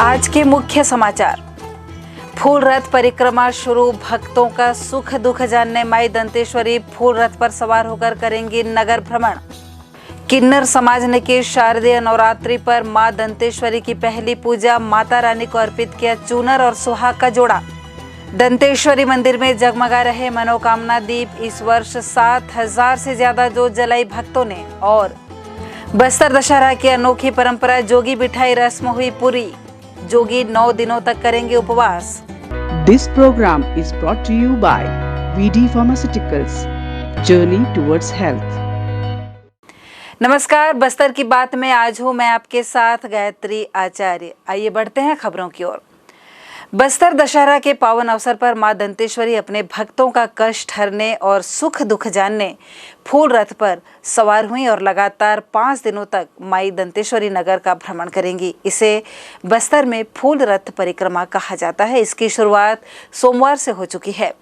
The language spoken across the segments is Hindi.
आज के मुख्य समाचार। फूल रथ परिक्रमा शुरू, भक्तों का सुख दुख जानने माई दंतेश्वरी फूल रथ पर सवार होकर करेंगी नगर भ्रमण। किन्नर समाज ने की शारदीय नवरात्रि पर मां दंतेश्वरी की पहली पूजा, माता रानी को अर्पित किया चूनर और सुहाग का जोड़ा। दंतेश्वरी मंदिर में जगमगा रहे मनोकामना दीप, इस वर्ष 7,000 से ज्यादा जोत जलाई भक्तों ने। और बस्तर दशहरा की अनोखी परंपरा, जोगी बिठाई रस्म हुई पूरी, जोगी 9 दिनों तक करेंगे उपवास। This program is brought to you by VD Pharmaceuticals, Journey towards Health. नमस्कार, बस्तर की बात में आज हूँ मैं आपके साथ गायत्री आचार्य। आइए बढ़ते हैं खबरों की ओर। बस्तर दशहरा के पावन अवसर पर मां दंतेश्वरी अपने भक्तों का कष्ट हरने और सुख दुख जानने फूल रथ पर सवार हुई और लगातार 5 दिनों तक माई दंतेश्वरी नगर का भ्रमण करेंगी। इसे बस्तर में फूल रथ परिक्रमा कहा जाता है। इसकी शुरुआत सोमवार से हो चुकी है।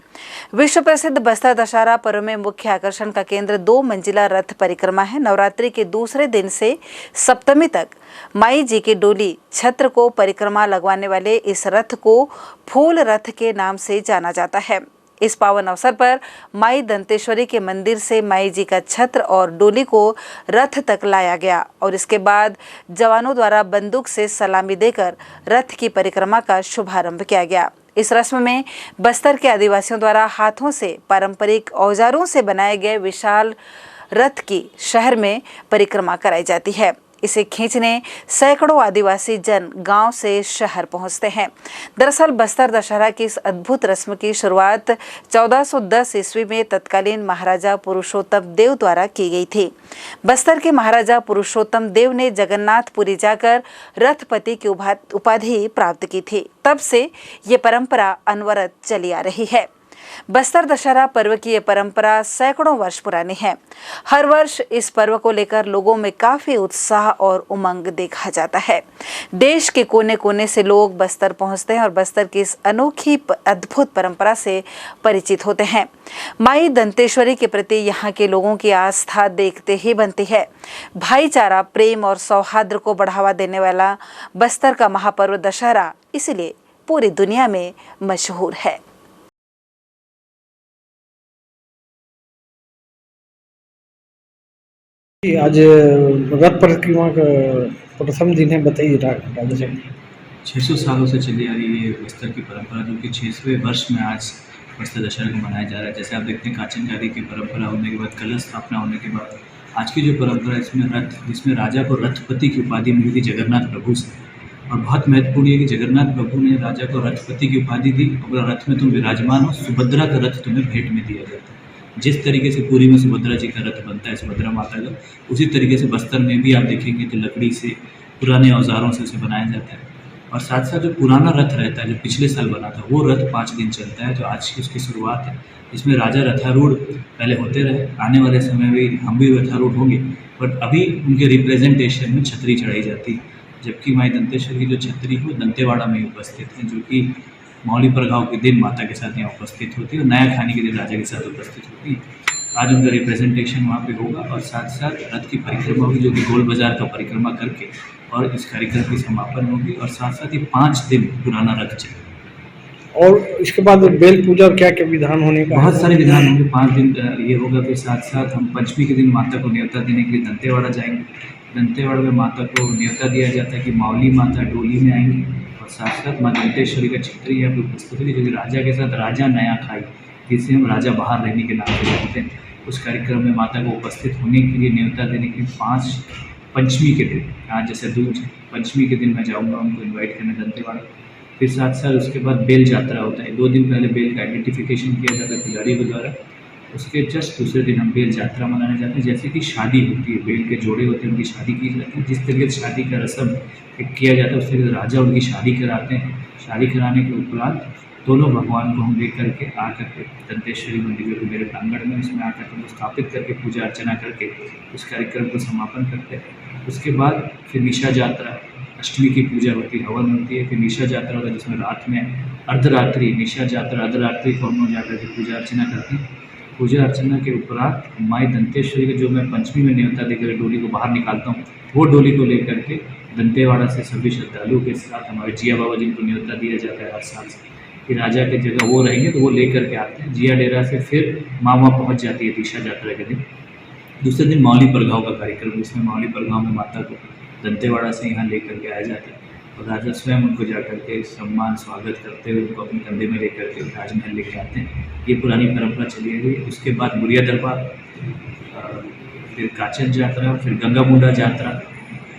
विश्व प्रसिद्ध बस्तर दशहरा पर्व में मुख्य आकर्षण का केंद्र 2 मंजिला रथ परिक्रमा है। नवरात्रि के दूसरे दिन से सप्तमी तक माई जी की डोली छत्र को परिक्रमा लगवाने वाले इस रथ को फूल रथ के नाम से जाना जाता है। इस पावन अवसर पर माई दंतेश्वरी के मंदिर से माई जी का छत्र और डोली को रथ तक लाया गया और इसके बाद जवानों द्वारा बंदूक से सलामी देकर रथ की परिक्रमा का शुभारंभ किया गया। इस रस्म में बस्तर के आदिवासियों द्वारा हाथों से पारंपरिक औजारों से बनाए गए विशाल रथ की शहर में परिक्रमा कराई जाती है। इसे खींचने सैकड़ों आदिवासी जन गांव से शहर पहुंचते हैं। दरअसल बस्तर दशहरा की इस अद्भुत रस्म की शुरुआत 1410 ईस्वी में तत्कालीन महाराजा पुरुषोत्तम देव द्वारा की गई थी। बस्तर के महाराजा पुरुषोत्तम देव ने जगन्नाथपुरी जाकर रथपति की उपाधि प्राप्त की थी। तब से ये परंपरा अनवरत चली आ रही है। बस्तर दशहरा पर्व की ये परंपरा सैकड़ों वर्ष पुरानी है। हर वर्ष इस पर्व को लेकर लोगों में काफी उत्साह और उमंग देखा जाता है। देश के कोने कोने से लोग बस्तर पहुंचते हैं और बस्तर की इस अनोखी अद्भुत परंपरा से परिचित होते हैं। माई दंतेश्वरी के प्रति यहाँ के लोगों की आस्था देखते ही बनती है। भाईचारा, प्रेम और सौहार्द को बढ़ावा देने वाला बस्तर का महापर्व दशहरा इसलिए पूरी दुनिया में मशहूर है। आज रथ परिक्रमा का प्रथम दिन है, बताइए राजा साहब। 600 सालों से चली आ रही है बस्तर की परंपरा, जो कि 6वें वर्ष में आज बस्तर दशहरा को मनाया जा रहा है। जैसे आप देखते हैं, काचनकारी की परंपरा होने के बाद, कलश स्थापना होने के बाद आज की जो परंपरा है, इसमें रथ, जिसमें राजा को रथपति की उपाधि मिली थी जगन्नाथ प्रभु से। और बहुत महत्वपूर्ण है कि जगन्नाथ प्रभु ने राजा को रथपति की उपाधि दी और रथ में तुम विराजमान हो, सुभद्रा का रथ तुम्हें भेंट में दिया जाता है। जिस तरीके से पुरी में सुभद्रा जी का रथ बनता है, सुभद्रा माता का, उसी तरीके से बस्तर में भी आप देखेंगे तो लकड़ी से, पुराने औजारों से उसे बनाया जाता है। और साथ साथ जो पुराना रथ रहता है, जो पिछले साल बना था, वो रथ 5 दिन चलता है, जो आज की उसकी शुरुआत है। इसमें राजा रथारूढ़ पहले होते रहे, आने वाले समय में हम भी रथारूढ़ होंगे, बट अभी उनके रिप्रेजेंटेशन में छतरी चढ़ाई जाती है। जबकि माई दंतेश्वरी की जो छतरी है वो दंतेवाड़ा में उपस्थित है, जो कि मौली प्रघाव के दिन माता के साथ यहाँ उपस्थित होती है और नया खाने के दिन राजा के साथ उपस्थित होती है। आज उनका रिप्रेजेंटेशन वहाँ पे होगा और साथ साथ रथ की परिक्रमा होगी, जो कि गोल बाजार का परिक्रमा करके और इस कार्यक्रम की समापन होगी। और साथ साथ ये 5 दिन पुराना रथ चलेगा। और इसके बाद बेल पूजा और क्या क्या विधान होने का? बहुत सारे विधान होंगे। 5 दिन ये होगा। फिर साथ साथ हम पंचमी के दिन माता को न्योता देने के लिए दंतेवाड़ा जाएंगे। दंतेवाड़ा में माता को न्योता दिया जाता है कि मावली माता डोली में आएंगी और साथ साथ माँ दंतेश्वरी का छतरी यहाँ पे उपस्थित होगी, जो कि राजा के साथ राजा नया खाई, जिसे हम राजा बाहर रहने के नाम से जानते हैं। उस कार्यक्रम में माता को उपस्थित होने के लिए, न्योता देने के लिए 5 पंचमी के दिन, आज जैसे दूज है, पंचमी के दिन मैं जाऊँगा उनको इन्वाइट करने दंतेवाड़ा। फिर साथ साथ उसके बाद बेल यात्रा होता है। 2 दिन पहले बेल का आइडेंटिफिकेशन किया जाता है पुजारी के द्वारा। उसके जस्ट दूसरे दिन हम बेल यात्रा मनाने जाते हैं। जैसे कि शादी होती है, बेल के जोड़े होते हैं, उनकी शादी की जाती है। जिस तरीके से शादी का रस्म किया जाता है, उस तरीके से राजा उनकी शादी कराते हैं। शादी कराने के उपरांत दोनों भगवान को हम लेकर के आकर के दंतेश्वरी मंदिर के मेरे प्रांगण में उसमें आकर के स्थापित करके पूजा अर्चना करके उस कार्यक्रम को समापन करते हैं। उसके बाद फिर निशा यात्रा, अष्टमी की पूजा होती है, हवन होती है। फिर निशा यात्रा होता है, जिसमें रात में अर्धरात्रि, निशा यात्रा अर्धरात्रि को हम लोग जाकर के पूजा अर्चना करते हैं। पूजा अर्चना के उपरांत माई दंतेश्वरी के, जो मैं पंचमी में न्योता देकर डोली को बाहर निकालता हूँ, वो डोली को लेकर के दंतेवाड़ा से सभी श्रद्धालुओं के साथ हमारे जिया बाबा जिनको न्योता दिया जाता है हर साल से कि राजा के जगह वो रहेंगे, तो वो लेकर के आते हैं। जिया डेरा से फिर माँ वहाँ पहुँच जाती है तीसरा यात्रा के दिन। दूसरे दिन मावली परगाँव का कार्यक्रम, जिसमें मावली परगाँव में माता को दंतेवाड़ा से यहाँ लेकर के आया जाता है और राजा स्वयं उनको जाकर के सम्मान स्वागत करते हुए उनको अपने कंधे में लेकर के राजमहल लेके आते हैं। ये पुरानी परंपरा चली आ गई। उसके बाद बुढ़िया दरबार, फिर काचन यात्रा, फिर गंगा मुंडा यात्रा,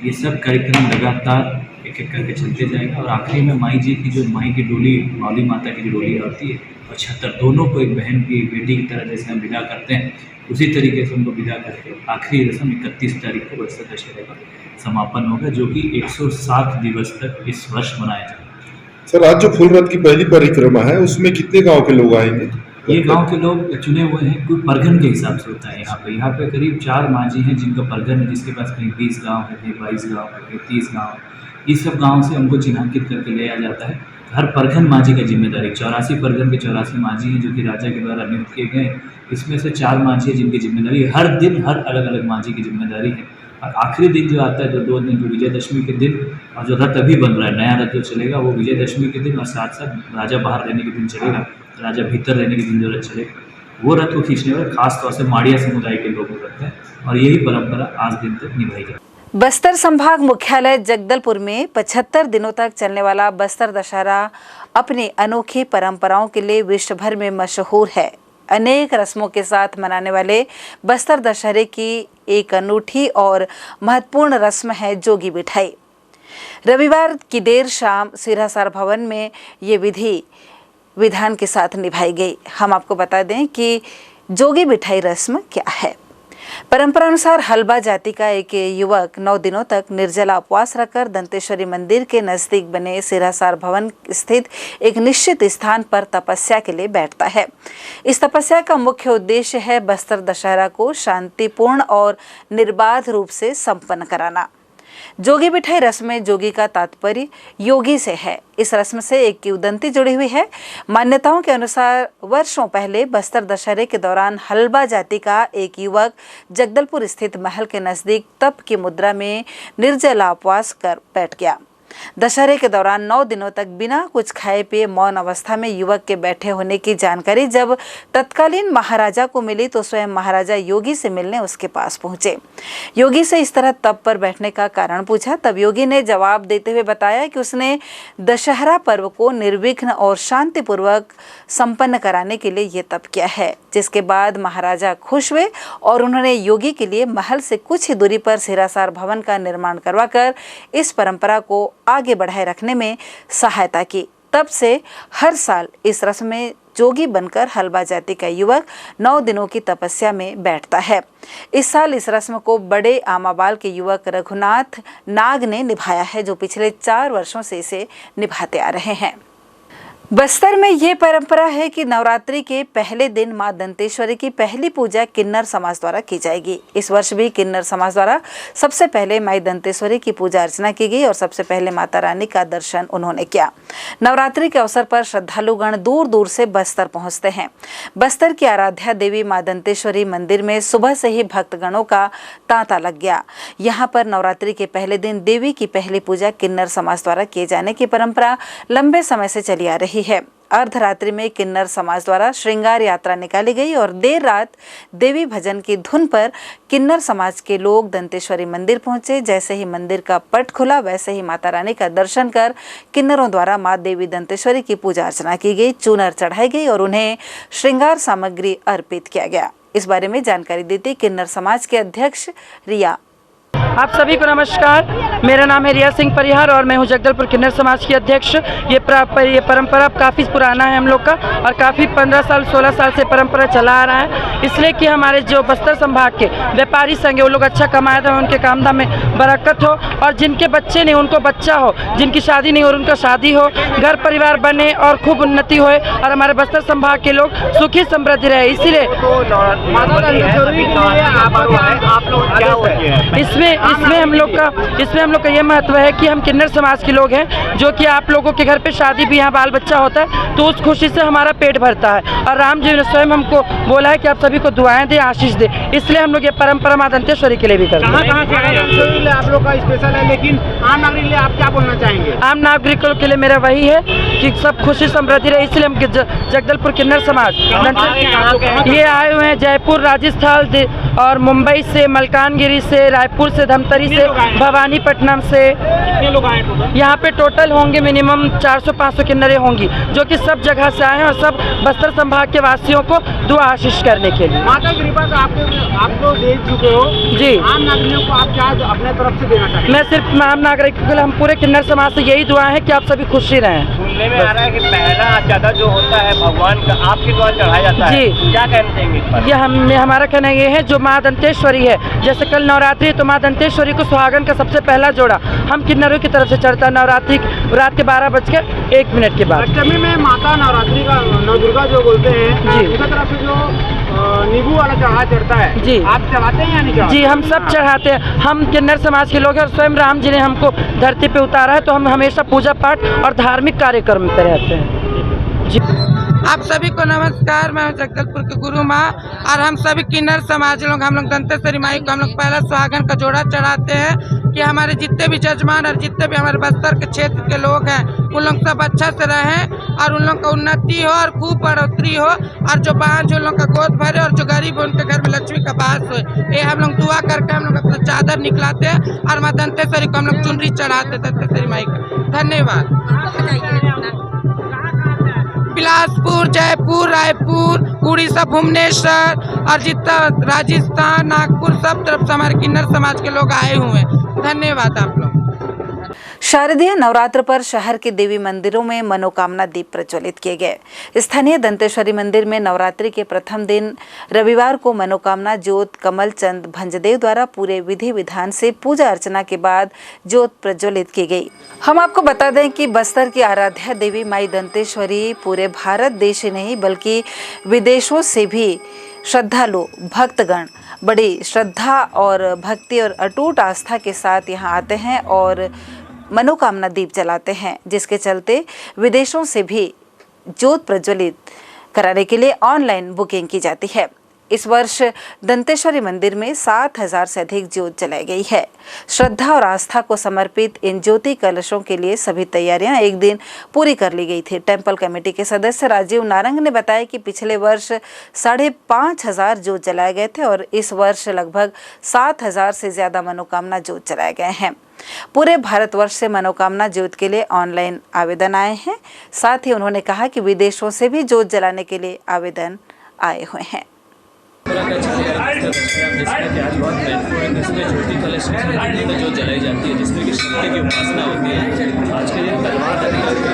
ये सब कार्यक्रम लगातार एक एक करके चलते जाएगा और आखिरी में माई जी की जो माई की डोली, मावली माता की जो डोली आती है और छतर, दोनों को एक बहन की, एक बेटी की तरह जैसे हम विदा करते हैं, उसी तरीके से उनको विदा करके आखिरी रस्म 31 तारीख को बस्तर दशहरे का समापन होगा, जो कि 107 दिवस तक इस वर्ष मनाया जाएगा। सर, आज जो फूल रथ की पहली परिक्रमा है उसमें कितने गांव के लोग आएंगे? ये गांव के लोग चुने हुए हैं, कोई परगन के हिसाब से होता है। यहाँ पे करीब 4 मांझी हैं जिनका परगन है, जिसके पास कहीं 20 गांव है, कहीं 22 गांव है, कहीं 30 गांव है। इस सब गांव से उनको चिन्हांकित करके ले आया जाता है। हर परगन मांझी का जिम्मेदारी, 84 परगन के 84 मांझी हैं जो कि राजा के द्वारा नियुक्त किए गए। इसमें से 4 मांझी है जिनकी जिम्मेदारी, हर दिन हर अलग अलग मांझी की जिम्मेदारी है। और आखिरी दिन जो आता है, जो 2 दिन, जो विजयदशमी के दिन, और जो रथ अभी बन रहा है, नया रथ जो चलेगा, वो विजयदशमी के दिन और साथ साथ राजा बाहर रहने के दिन चलेगा, राजा भीतर रहने के दिन जो रथ चलेगा, वो रथ को खींचने वाले खास तौर से माड़िया समुदाय के लोग करते हैं और यही परंपरा आज दिन तक निभाई जाती है। बस्तर संभाग मुख्यालय जगदलपुर में 75 दिनों तक चलने वाला बस्तर दशहरा अपनी अनोखी परंपराओं के लिए विश्व भर में मशहूर है। अनेक रस्मों के साथ मनाने वाले बस्तर दशहरे की एक अनूठी और महत्वपूर्ण रस्म है जोगी बिठाई। रविवार की देर शाम सिरहासार भवन में ये विधि विधान के साथ निभाई गई। हम आपको बता दें कि जोगी बिठाई रस्म क्या है। परंपरानुसार हलबा जाति का एक युवक 9 दिनों तक निर्जला उपवास रखकर दंतेश्वरी मंदिर के नजदीक बने सिरहासार भवन स्थित एक निश्चित स्थान पर तपस्या के लिए बैठता है। इस तपस्या का मुख्य उद्देश्य है बस्तर दशहरा को शांतिपूर्ण और निर्बाध रूप से संपन्न कराना। जोगी बिठाई रस्म में जोगी का तात्पर्य योगी से है। इस रस्म से एक किंवदंती जुड़ी हुई है। मान्यताओं के अनुसार वर्षों पहले बस्तर दशहरे के दौरान हलबा जाति का एक युवक जगदलपुर स्थित महल के नजदीक तप की मुद्रा में निर्जला उपवास कर बैठ गया। दशहरे के दौरान 9 दिनों तक बिना कुछ खाए पिए मौन अवस्था में युवक के बैठे होने की जानकारी जब तत्कालीन महाराजा को मिली तो स्वयं महाराजा योगी से मिलने उसके पास पहुंचे। योगी से इस तरह तप पर बैठने का कारण पूछा। तब योगी ने जवाब देते हुए बताया कि उसने दशहरा पर्व को निर्विघ्न और शांतिपूर्वक संपन्न कराने के लिए ये तप किया है। जिसके बाद महाराजा खुश हुए और उन्होंने योगी के लिए महल से कुछ ही दूरी पर सिरहासार भवन का निर्माण करवाकर इस परंपरा को आगे बढ़ाए रखने में सहायता की। तब से हर साल इस रस्म में जोगी बनकर हलबा जाति का युवक 9 दिनों की तपस्या में बैठता है। इस साल इस रस्म को बड़े आमाबाल के युवक रघुनाथ नाग ने निभाया है, जो पिछले 4 वर्षों से इसे निभाते आ रहे हैं। बस्तर में ये परंपरा है कि नवरात्रि के पहले दिन मां दंतेश्वरी की पहली पूजा किन्नर समाज द्वारा की जाएगी। इस वर्ष भी किन्नर समाज द्वारा सबसे पहले माई दंतेश्वरी की पूजा अर्चना की गई और सबसे पहले माता रानी का दर्शन उन्होंने किया। नवरात्रि के अवसर पर श्रद्धालुगण दूर दूर से बस्तर पहुंचते हैं। बस्तर की आराध्या देवी मां दंतेश्वरी मंदिर में सुबह से ही भक्तगणों का तांता लग गया। यहाँ पर नवरात्रि के पहले दिन देवी की पहली पूजा किन्नर समाज द्वारा किए जाने की परंपरा लंबे समय से चली आ रही है। अर्धरात्रि में किन्नर समाज द्वारा श्रृंगार यात्रा निकाली गई और देर रात देवी भजन की धुन पर किन्नर समाज के लोग दंतेश्वरी मंदिर पहुंचे। जैसे ही मंदिर का पट खुला वैसे ही माता रानी का दर्शन कर किन्नरों द्वारा मां देवी दंतेश्वरी की पूजा अर्चना की गई, चूनर चढ़ाई गई और उन्हें श्रृंगार सामग्री अर्पित किया गया। इस बारे में जानकारी देती किन्नर समाज के अध्यक्ष रिया। आप सभी को नमस्कार। मेरा नाम है रिया सिंह परिहार और मैं हूं जगदलपुर किन्नर समाज की अध्यक्ष। ये परंपरा काफ़ी पुराना है हम लोग का और काफ़ी 15 साल 16 साल से परंपरा चला आ रहा है। इसलिए कि हमारे जो बस्तर संभाग के व्यापारी संघ है वो लोग अच्छा कमाए थे, उनके कामधाम में बरकत हो और जिनके बच्चे नहीं उनको बच्चा हो, जिनकी शादी नहीं हो उनका शादी हो, घर परिवार बने और खूब उन्नति होए और हमारे बस्तर संभाग के लोग सुखी समृद्धि रहे। इसीलिए इसमें इसमें हम लोग का ये महत्व है कि हम किन्नर समाज के लोग हैं, जो कि आप लोगों के घर पे शादी भी यहाँ बाल बच्चा होता है तो उस खुशी से हमारा पेट भरता है। और राम जी ने स्वयं हमको बोला है कि आप सभी को दुआएं दें, आशीष दें, इसलिए हम लोग ये परंपरा माँ दंतेश्वरी के लिए भी करते हैं। कहाँ से आए आप लोग का स्पेशल है, लेकिन आम नागरिक लिए आप क्या बोलना चाहेंगे? आम नागरिकों के लिए मेरा वही है कि सब खुशी समृद्धि रहे, इसलिए हम जगदलपुर किन्नर समाज ये आए हुए हैं जयपुर, राजस्थान और मुंबई से, मलकानगिरी से, रायपुर से, धमतरी से, भवानीपट्टनम से। कितने लोग आए टोटल? यहाँ पे टोटल होंगे मिनिमम 400-500 किन्नरें होंगी, जो कि सब जगह से आए हैं और सब बस्तर संभाग के वासियों को दुआ आशीष करने के लिए। माता की कृपा से आपको दे चुके हो जी। आम नागरिकों को आप क्या अपने तरफ से देना चाहेंगे? मैं सिर्फ आम नागरिकों के लिए, हम पूरे किन्नर समाज से यही दुआ है कि आप सभी खुशी रहें। सुनने में आ रहा है कि पहला चादर जो होता है भगवान का आपके द्वारा चढ़ाया जाता है, जी। क्या कहना चाहेंगे इस पर? ये हमारा कहना ये है, जो माँ दंतेश्वरी है, जैसे कल नवरात्रि है तो माँ दंतेश्वरी को सुहागन का सबसे पहला जोड़ा हम किन्नरों की तरफ से चढ़ता है नवरात्रि रात के 12:01 के बाद। अष्टमी में माता नवरात्रि का नवदुर्गा जो बोलते हैं, जी। उनकी तरफ से जो नींबू वाला चढ़ता है, जी। आप चढ़ाते हैं या नहीं चढ़ाते? जी, हम सब चढ़ाते हैं। हम किन्नर समाज के लोग हैं और स्वयं राम जी ने हमको धरती पे उतारा है, तो हम हमेशा पूजा पाठ और धार्मिक कार्यक्रम में रहते हैं। जी। आप सभी को नमस्कार, मैं जगदलपुर के गुरु माँ और हम सभी किन्नर समाज लोग, हम लोग दंतेश्वरी माई को हम लोग पहला सुहागन का जोड़ा चढ़ाते हैं कि हमारे जितने भी जजमान और जितने भी हमारे बस्तर के क्षेत्र के लोग हैं उन लोग सब अच्छा से रहें और उन लोग का उन्नति हो और खूब बढ़ोतरी हो, और जो बांझ उन लोग का गोद भरे और जो गरीब है उनके घर में लक्ष्मी का वास हो। ये हम लोग दुआ करके हम लोग अपना चादर निकलाते हैं और माँ दंतेश्वरी को हम लोग चुनरी चढ़ाते दंतेश्वरी माई का। धन्यवाद। बिलासपुर, जयपुर, रायपुर, उड़ीसा, भुवनेश्वर और जितना राजस्थान, नागपुर, सब तरफ से हमारे किन्नर समाज के लोग आए हुए हैं। धन्यवाद आप लोग। शारदीय नवरात्र पर शहर के देवी मंदिरों में मनोकामना दीप प्रज्वलित किए गए। स्थानीय दंतेश्वरी मंदिर में नवरात्रि के प्रथम दिन रविवार को मनोकामना ज्योत कमल चंद भंजदेव द्वारा पूरे विधि विधान से पूजा अर्चना के बाद ज्योत प्रज्वलित की गई। हम आपको बता दें कि बस्तर की आराध्या देवी माई दंतेश्वरी पूरे भारत देश ही नहीं बल्कि विदेशों से भी श्रद्धालु भक्तगण बड़ी श्रद्धा और भक्ति और अटूट आस्था के साथ यहाँ आते हैं और मनोकामना दीप जलाते हैं, जिसके चलते विदेशों से भी ज्योत प्रज्वलित कराने के लिए ऑनलाइन बुकिंग की जाती है। इस वर्ष दंतेश्वरी मंदिर में 7,000 से अधिक ज्योत जलाई गई है। श्रद्धा और आस्था को समर्पित इन ज्योति कलशों के लिए सभी तैयारियां एक दिन पूरी कर ली गई थी। टेम्पल कमेटी के सदस्य राजीव नारंग ने बताया कि पिछले वर्ष 5,500 ज्योत जलाए गए थे और इस वर्ष लगभग 7,000 से ज्यादा मनोकामना ज्योत जलाए गए हैं। पूरे भारतवर्ष से मनोकामना ज्योत के लिए ऑनलाइन आवेदन आए हैं। साथ ही उन्होंने कहा कि विदेशों से भी ज्योत जलाने के लिए आवेदन आए हुए हैं। जिसमें कि आज बहुत महत्वपूर्ण, इसमें ज्योति कलश जो जलाई जाती है, जिसमें कि शक्ति की उपासना होती है। आज के दिन तलवार पहले शक्ति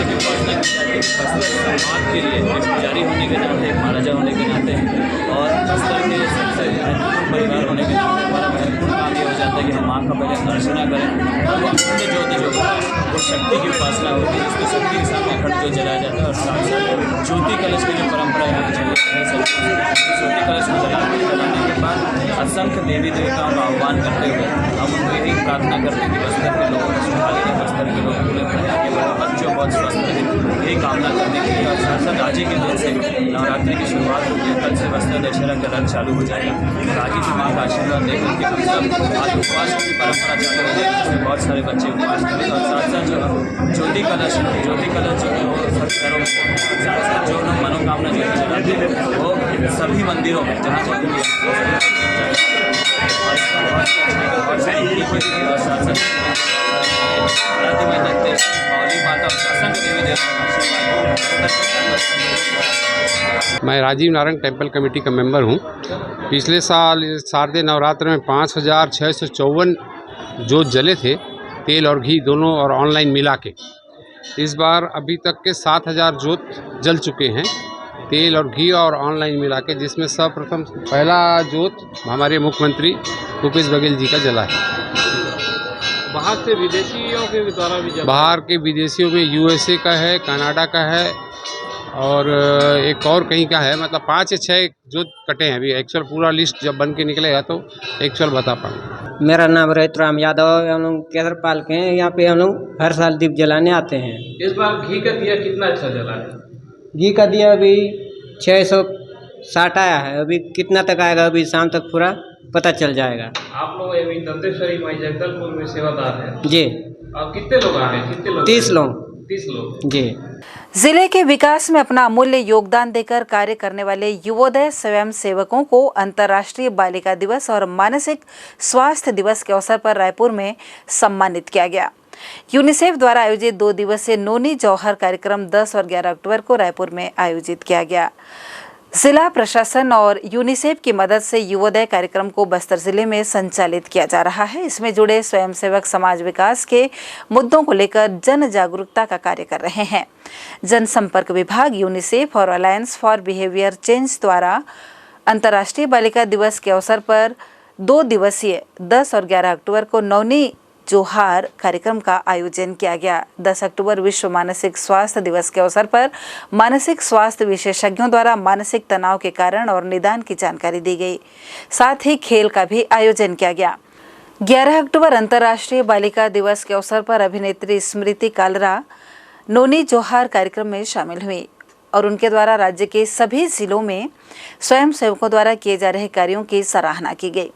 की उपासना की जाती है। बस्तर समाज के लिए एक पुजारी होने के नाते, एक महाराजा होने के नाते और बस्तर के सबसे महत्वपूर्ण परिवार होने के नाते हमारा महत्वपूर्ण काम ये हो जाता है कि हम माँ का पहले अर्चना करें और वो अखंड ज्योति जो होता है वो शक्ति की उपासना होती है, जिसको शक्ति के सामने अखंड ज्योत जलाया जाता है। और साथ साथ ज्योति कलश की जो परंपरा यहाँ चली है, ज्योति कलश को जलाने के बाद असंख्य देवी देवताओं का आह्वान करते हुए हम उनको यही प्रार्थना करते हैं कि बस्तर के लोगों को सुधार लें, बस्तर के लोगों को लेकर आगे बढ़े, बच्चों बहुत स्वस्थ रहें, यही कामना करने के लिए। और साथ साथ आज ही के दिन से नवरात्रि की शुरुआत होती है। कल से बस्तर दशहरा का रथ चालू हो जाएगा और आज ही से माँ का आशीर्वाद लेकर के हम सब आज उपवास की परंपरा चालू हो जाएगी, जिसमें बहुत सारे बच्चे उपवास करें। और साथ साथ जो ज्योति कलश जो है वो सब घरों में, साथ साथ जो हम मनोकामना ज्योति जलाते हैं वो सभी मंदिरों में जहाँ मैं राजीव नारंग टेम्पल कमेटी का मेंबर हूँ। पिछले साल शारदीय नवरात्र में 5,654 जोत जले थे, तेल और घी दोनों और ऑनलाइन मिला के। इस बार अभी तक के 7,000 जोत जल चुके हैं, तेल और घी और ऑनलाइन मिला के, जिसमें सर्वप्रथम पहला जोत हमारे मुख्यमंत्री भूपेश बघेल जी का जला है। बाहर से विदेशियों के द्वारा भी बाहर के विदेशियों में USA का है, कनाडा का है और एक और कहीं का है। मतलब 5 या 6 जोत कटे हैं। अभी एक्चुअल पूरा लिस्ट जब बन के निकलेगा तो एक्चुअल बता पाएंगे। मेरा नाम रोहित राम यादव है। हम लोग केसरपाल के हैं। यहाँ पे हम लोग हर साल दीप जलाने आते हैं। इस बार घी का दिया कितना अच्छा जला है? घी का दिया अभी 660 आया है। अभी कितना तक आएगा अभी शाम तक पूरा पता चल जाएगा। आप लोग अभी दंतेश्वरी माई जगदलपुर में सेवादार हैं जी। और कितने लोग आ रहे हैं? कितने लोग? 30 लोग। 30 लोग जी। जिले के विकास में अपना अमूल्य योगदान देकर कार्य करने वाले युवोदय स्वयं सेवकों को अंतर्राष्ट्रीय बालिका दिवस और मानसिक स्वास्थ्य दिवस के अवसर पर रायपुर में सम्मानित किया गया। यूनिसेफ द्वारा आयोजित 2 दिवसीय नोनी जौहर कार्यक्रम 10 और 11 अक्टूबर को रायपुर में आयोजित किया गया। जिला प्रशासन और यूनिसेफ की मदद से युवोदय कार्यक्रम को बस्तर जिले में संचालित किया जा रहा है। इसमें जुड़े स्वयंसेवक समाज विकास के मुद्दों को लेकर जन जागरूकता का कार्य कर रहे हैं। जनसंपर्क विभाग, यूनिसेफ और अलायंस फॉर बिहेवियर चेंज द्वारा अंतर्राष्ट्रीय बालिका दिवस के अवसर पर 2 दिवसीय 10 और 11 अक्टूबर को नौनी जोहार कार्यक्रम का आयोजन किया गया। 10 अक्टूबर विश्व मानसिक स्वास्थ्य दिवस के अवसर पर मानसिक स्वास्थ्य विशेषज्ञों द्वारा मानसिक तनाव के कारण और निदान की जानकारी दी गई। साथ ही खेल का भी आयोजन किया गया। 11 अक्टूबर अंतर्राष्ट्रीय बालिका दिवस के अवसर पर अभिनेत्री स्मृति कालरा नोनी जोहार कार्यक्रम में शामिल हुई और उनके द्वारा राज्य के सभी जिलों में स्वयं सेवकों द्वारा किए जा रहे कार्यों की सराहना की गई।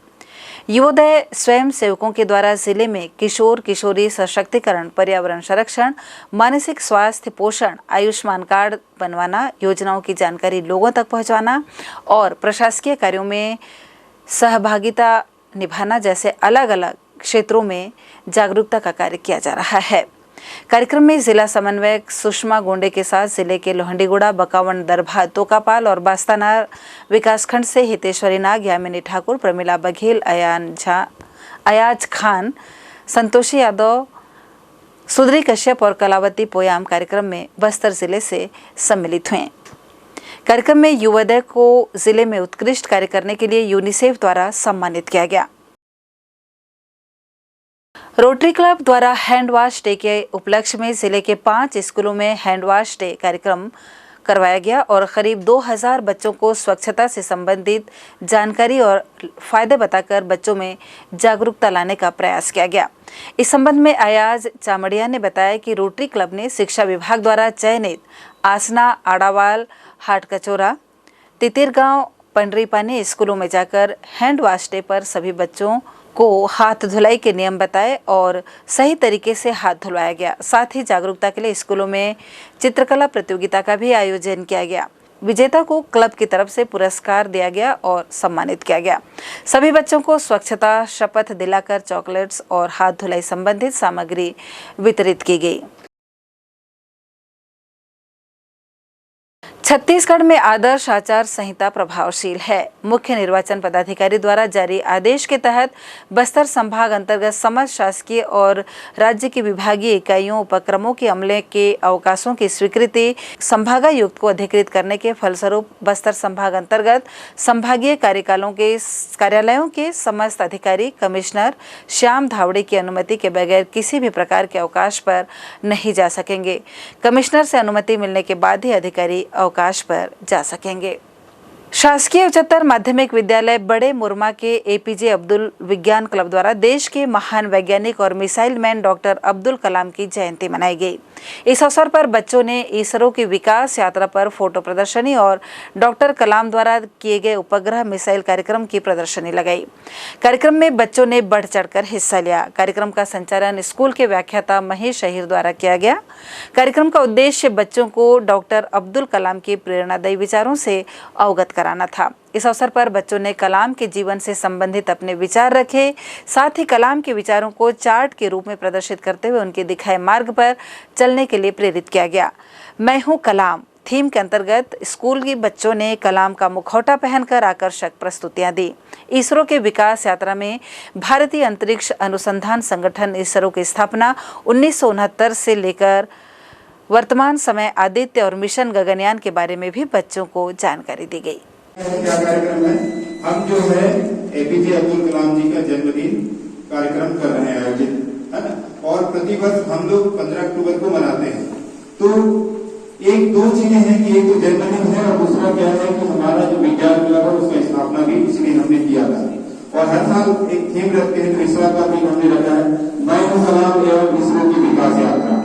युवोदय स्वयं सेवकों के द्वारा जिले में किशोर किशोरी सशक्तिकरण, पर्यावरण संरक्षण, मानसिक स्वास्थ्य, पोषण, आयुष्मान कार्ड बनवाना, योजनाओं की जानकारी लोगों तक पहुंचाना और प्रशासकीय कार्यों में सहभागिता निभाना जैसे अलग अलग क्षेत्रों में जागरूकता का कार्य किया जा रहा है। कार्यक्रम में जिला समन्वयक सुषमा गोंडे के साथ जिले के लोहंडीगुड़ा, बकावन, दरभा, तोकापाल और बास्तानार विकासखंड से हितेश्वरी नाग, यामिनी ठाकुर, प्रमिला बघेल, अयाज खान, संतोषी यादव, सुधरी कश्यप और कलावती पोयाम कार्यक्रम में बस्तर जिले से सम्मिलित हुए। कार्यक्रम में युवोदय को जिले में उत्कृष्ट कार्य करने के लिए यूनिसेफ द्वारा सम्मानित किया गया। रोटरी क्लब द्वारा हैंड वॉश डे के उपलक्ष्य में जिले के 5 स्कूलों में हैंड वॉश डे कार्यक्रम करवाया गया और करीब 2000 बच्चों को स्वच्छता से संबंधित जानकारी और फायदे बताकर बच्चों में जागरूकता लाने का प्रयास किया गया। इस संबंध में अयाज चामड़िया ने बताया कि रोटरी क्लब ने शिक्षा विभाग द्वारा चयनित आसना, आड़ावाल, हाट कचोरा, तितिरगांव, पंडरीपानी स्कूलों में जाकर हैंड वॉश डे पर सभी बच्चों को हाथ धुलाई के नियम बताए और सही तरीके से हाथ धुलवाया गया। साथ ही जागरूकता के लिए स्कूलों में चित्रकला प्रतियोगिता का भी आयोजन किया गया। विजेता को क्लब की तरफ से पुरस्कार दिया गया और सम्मानित किया गया। सभी बच्चों को स्वच्छता शपथ दिलाकर चॉकलेट्स और हाथ धुलाई संबंधित सामग्री वितरित की गई। छत्तीसगढ़ में आदर्श आचार संहिता प्रभावशील है। मुख्य निर्वाचन पदाधिकारी द्वारा जारी आदेश के तहत बस्तर संभाग अंतर्गत समस्त शासकीय और राज्य की विभागीय इकाइयों उपक्रमों के अमले के अवकाशों की स्वीकृति संभागायुक्त को अधिकृत करने के फलस्वरूप बस्तर संभाग अंतर्गत संभागीय कार्यालयों के समस्त अधिकारी कमिश्नर श्याम धावड़े की अनुमति के बगैर किसी भी प्रकार के अवकाश पर नहीं जा सकेंगे। कमिश्नर से अनुमति मिलने के बाद ही अधिकारी अवकाश पर जा सकेंगे। शासकीय उच्चतर माध्यमिक विद्यालय बड़े मुरमा के एपीजे अब्दुल विज्ञान क्लब द्वारा देश के महान वैज्ञानिक और missile man doctor Abdul Kalam की जयंती मनाई गई। इस अवसर पर बच्चों ने इसरो की विकास यात्रा पर फोटो प्रदर्शनी और डॉक्टर कलाम द्वारा किए गए उपग्रह मिसाइल कार्यक्रम की प्रदर्शनी लगाई। कार्यक्रम में बच्चों ने बढ़ चढ़कर हिस्सा लिया। कार्यक्रम का संचालन स्कूल के व्याख्याता महेश अहिर द्वारा किया गया। कार्यक्रम का उद्देश्य बच्चों को डॉक्टर अब्दुल कलाम के प्रेरणादायी विचारों से अवगत कराना था। इस अवसर पर बच्चों ने कलाम के जीवन से संबंधित अपने विचार रखे। साथ ही कलाम के विचारों को चार्ट के रूप में प्रदर्शित करते हुए उनके दिखाए मार्ग पर चलने के लिए प्रेरित किया गया। मैं हूं कलाम थीम के अंतर्गत स्कूल के बच्चों ने कलाम का मुखौटा पहनकर आकर्षक प्रस्तुतियां दी। इसरो के विकास यात्रा में भारतीय अंतरिक्ष अनुसंधान संगठन इसरो की स्थापना 1969 से लेकर वर्तमान समय आदित्य और मिशन गगनयान के बारे में भी बच्चों को जानकारी दी गई। क्या कार्यक्रम है? हम जो है एपीजे अब्दुल कलाम जी का जन्मदिन कार्यक्रम कर रहे हैं आयोजित, है ना? और प्रतिवर्ष हम लोग 15 अक्टूबर को मनाते हैं। तो एक दो चीजें हैं कि एक तो जन्मदिन है और दूसरा क्या है कि हमारा जो विज्ञान क्लब है उसका स्थापना भी इसी दिन हमने किया था। और हर साल एक थीम रखते हैं, तो इस साल का थीम हमने रखा है मैं हूं कलाम एवं इसरो की विकास यात्रा।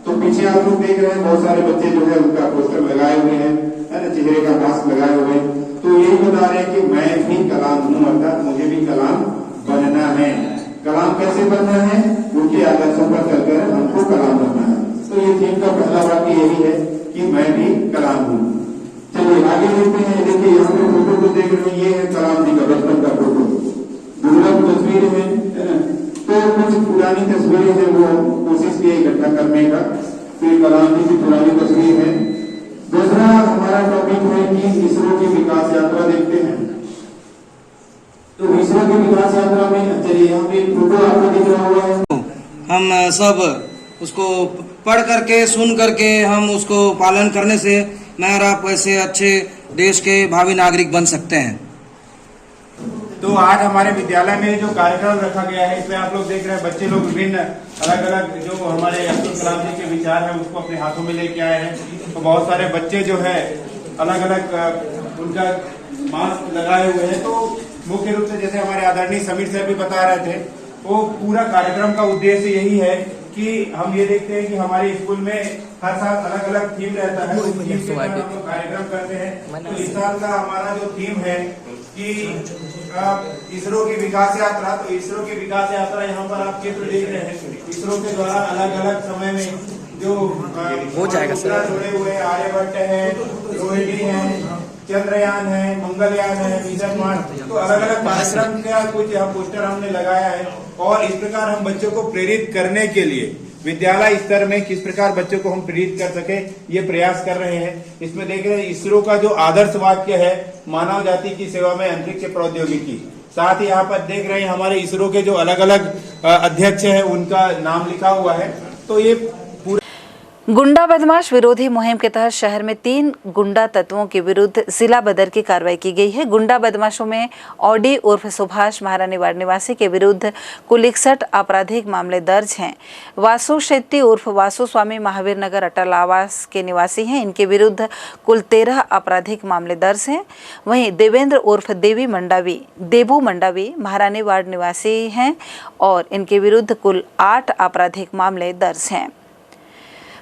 तो पीछे आप लोग देख रहे हैं बहुत सारे बच्चे जो है उनका पोस्टर लगाए हुए हैं, है ना, चेहरे का मास्क लगाए हुए हैं। तो यही बता रहे हैं कि मैं भी कलाम हूं, अर्थात मुझे भी कलाम बनना है। कलाम कैसे बनना है? उनके आदर्शों पर चलकर हमको कलाम बनना है। तो ये थीम का पहला वाक्य यही है कि मैं भी कलाम हूँ। चलिए आगे देखते हैं। देखिए यहाँ पे फोटो को देख रहे हैं, ये है कलाम जी का बचपन का फोटो, दुर्लभ तस्वीर है ना। तो कुछ पुरानी तस्वीरें हैं वो कोशिश की इकट्ठा करने का। तो ये कलाम जी की पुरानी तस्वीर है। दूसरा हमारा टॉपिक है कि इसरो की विकास यात्रा देखते हैं। तो इसरो की विकास यात्रा में चलिए यहाँ पे फोटो आपको दिख रहा हुआ है। हम सब उसको पढ़ करके सुन करके हम उसको पालन करने से मैं और आप ऐसे अच्छे देश के भावी नागरिक बन सकते हैं। तो आज हमारे विद्यालय में जो कार्यक्रम रखा गया है, इसमें आप लोग देख रहे हैं बच्चे लोग विभिन्न अलग अलग जो हमारे अब्दुल कलाम जी के विचार हैं उसको अपने हाथों में लेके आए हैं। तो बहुत सारे बच्चे जो है अलग अलग उनका मास्क लगाए हुए हैं। तो मुख्य रूप से जैसे हमारे आदरणीय समीर साहब भी बता रहे थे, वो पूरा कार्यक्रम का उद्देश्य यही है कि हम ये देखते हैं कि हमारे स्कूल में हर साल अलग अलग थीम रहता है, उस थीम के हम लोग कार्यक्रम करते हैं। तो इस साल का हमारा जो थीम है कि इसरो की विकास यात्रा। तो इसरो की विकास यात्रा यहाँ पर आप चित्र देख रहे हैं। इसरो के द्वारा अलग अलग समय में जो हो जाएगा जुड़े हुए आर्यभट्ट है, रोहिणी है, चंद्रयान है, मंगलयान है, मिशन मार्स, तो अलग अलग कार्यक्रम का कुछ यहाँ पोस्टर हमने लगाया है। और इस प्रकार हम बच्चों को प्रेरित करने के लिए विद्यालय स्तर में किस प्रकार बच्चों को हम प्रेरित कर सके ये प्रयास कर रहे हैं। इसमें देख रहे हैं इसरो का जो आदर्श वाक्य है, मानव जाति की सेवा में अंतरिक्ष प्रौद्योगिकी। साथ ही यहाँ पर देख रहे हैं हमारे इसरो के जो अलग अलग अध्यक्ष हैं उनका नाम लिखा हुआ है। तो ये गुंडा बदमाश विरोधी मुहिम के तहत शहर में 3 गुंडा तत्वों के विरुद्ध जिला बदर की कार्रवाई की गई है। गुंडा बदमाशों में ऑडी उर्फ सुभाष महारानी वार्ड निवासी के विरुद्ध कुल 61 आपराधिक मामले दर्ज हैं। वासु शेट्टी उर्फ वासु स्वामी महावीर नगर अटल आवास के निवासी हैं। इनके विरुद्ध कुल 13 आपराधिक मामले दर्ज हैं। वहीं देवेंद्र उर्फ देबू मंडावी महारानी वार्ड निवासी हैं और इनके विरुद्ध कुल 8 आपराधिक मामले दर्ज हैं।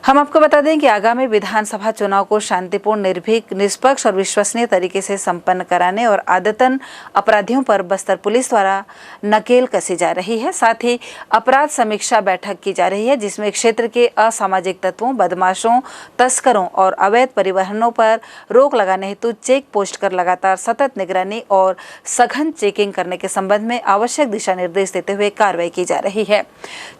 हम आपको बता दें कि आगामी विधानसभा चुनाव को शांतिपूर्ण, निर्भीक, निष्पक्ष और विश्वसनीय तरीके से संपन्न कराने और आदतन अपराधियों पर बस्तर पुलिस द्वारा नकेल कसी जा रही है। साथ ही अपराध समीक्षा बैठक की जा रही है, जिसमें क्षेत्र के असामाजिक तत्वों, बदमाशों, तस्करों और अवैध परिवहनों पर रोक लगाने हेतु चेक पोस्ट कर लगातार सतत निगरानी और सघन चेकिंग करने के संबंध में आवश्यक दिशा निर्देश देते हुए कार्रवाई की जा रही है।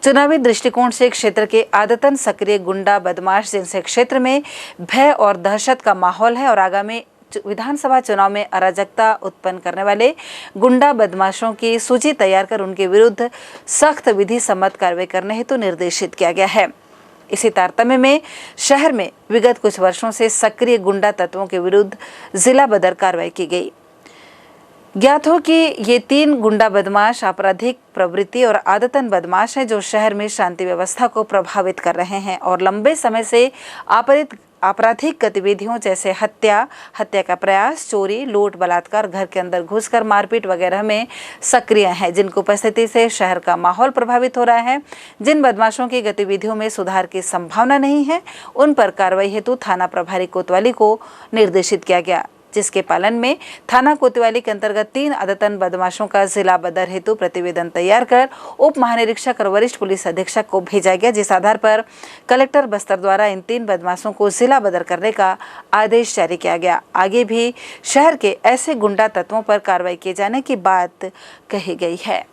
चुनावी दृष्टिकोण से क्षेत्र के आदतन सक्रिय गुंडा बदमाश, जिनसे क्षेत्र में भय और दहशत का माहौल है और आगामी विधानसभा चुनाव में अराजकता उत्पन्न करने वाले गुंडा बदमाशों की सूची तैयार कर उनके विरुद्ध सख्त विधि सम्मत कार्रवाई करने हेतु निर्देशित किया गया है। इसी तारतम्य में शहर में विगत कुछ वर्षों से सक्रिय गुंडा तत्वों के विरुद्ध जिला बदर कार्रवाई की गई। ज्ञात हो कि ये 3 गुंडा बदमाश आपराधिक प्रवृत्ति और आदतन बदमाश हैं, जो शहर में शांति व्यवस्था को प्रभावित कर रहे हैं और लंबे समय से आपराधिक गतिविधियों जैसे हत्या का प्रयास, चोरी, लूट, बलात्कार, घर के अंदर घुसकर मारपीट वगैरह में सक्रिय हैं, जिनकी उपस्थिति से शहर का माहौल प्रभावित हो रहा है। जिन बदमाशों की गतिविधियों में सुधार की संभावना नहीं है, उन पर कार्रवाई हेतु थाना प्रभारी कोतवाली को निर्देशित किया गया, जिसके पालन में थाना कोतवाली के अंतर्गत 3 आदतन बदमाशों का जिला बदर हेतु प्रतिवेदन तैयार कर उप महानिरीक्षक और वरिष्ठ पुलिस अधीक्षक को भेजा गया, जिस आधार पर कलेक्टर बस्तर द्वारा इन 3 बदमाशों को जिला बदर करने का आदेश जारी किया गया। आगे भी शहर के ऐसे गुंडा तत्वों पर कार्रवाई किए जाने की बात कही गई है।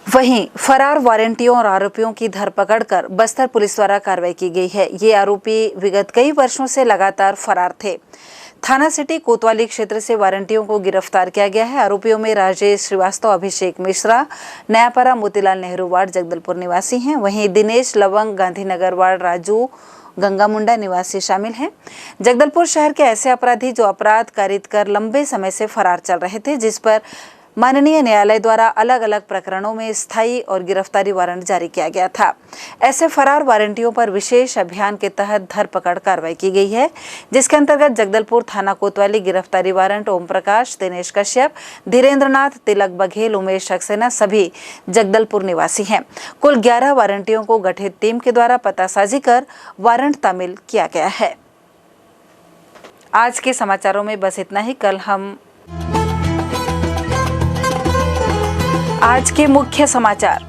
वहीं फरार वारंटियों और आरोपियों की धरपकड़ कर बस्तर पुलिस द्वारा कार्रवाई की गई है। ये आरोपी विगत कई वर्षों से लगातार फरार थे। थाना सिटी कोतवाली क्षेत्र से वारंटियों को गिरफ्तार किया गया है। आरोपियों में राजेश श्रीवास्तव, अभिषेक मिश्रा, नयापारा मोतीलाल नेहरू वार्ड जगदलपुर निवासी हैं। वहीं दिनेश लवंग, गांधीनगर वार्ड राजू गंगा मुंडा निवासी शामिल हैं। जगदलपुर शहर के ऐसे अपराधी जो अपराध कारित कर लंबे समय से फरार चल रहे थे, जिस पर माननीय न्यायालय द्वारा अलग अलग प्रकरणों में स्थायी और गिरफ्तारी वारंट जारी किया गया था। ऐसे फरार वारंटियों पर विशेष अभियान के तहत धरपकड़ कार्रवाई की गई है, जिसके अंतर्गत जगदलपुर थाना कोतवाली गिरफ्तारी वारंट ओम प्रकाश, दिनेश कश्यप, धीरेन्द्र नाथ, तिलक बघेल, उमेश सक्सेना सभी जगदलपुर निवासी हैं। कुल 11 वारंटियों को गठित टीम के द्वारा पतासाजी कर वारंट तामील किया गया है। आज के समाचारों में बस इतना ही। कल हम आज के मुख्य समाचार।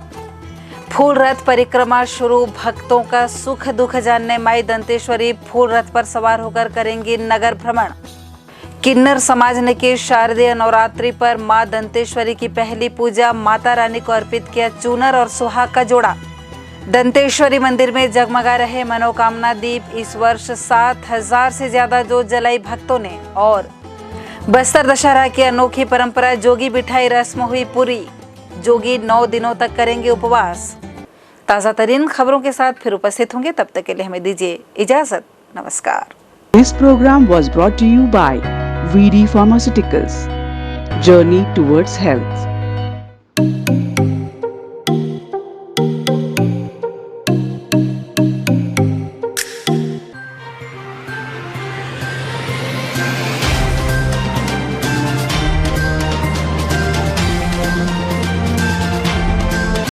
फूल रथ परिक्रमा शुरू, भक्तों का सुख दुख जानने माई दंतेश्वरी फूल रथ पर सवार होकर करेंगी नगर भ्रमण। किन्नर समाज ने की शारदीय नवरात्रि पर मां दंतेश्वरी की पहली पूजा, माता रानी को अर्पित किया चूनर और सुहाग का जोड़ा। दंतेश्वरी मंदिर में जगमगा रहे मनोकामना दीप, इस वर्ष 7,000 से ज्यादा जोत जलाई भक्तों ने। और बस्तर दशहरा की अनोखी परंपरा, जोगी बिठाई रस्म हुई पूरी, जोगी 9 दिनों तक करेंगे उपवास। ताजा तरीन खबरों के साथ फिर उपस्थित होंगे, तब तक के लिए हमें दीजिए इजाजत। नमस्कार। This program was brought to you by VD Pharmaceuticals. Journey towards health.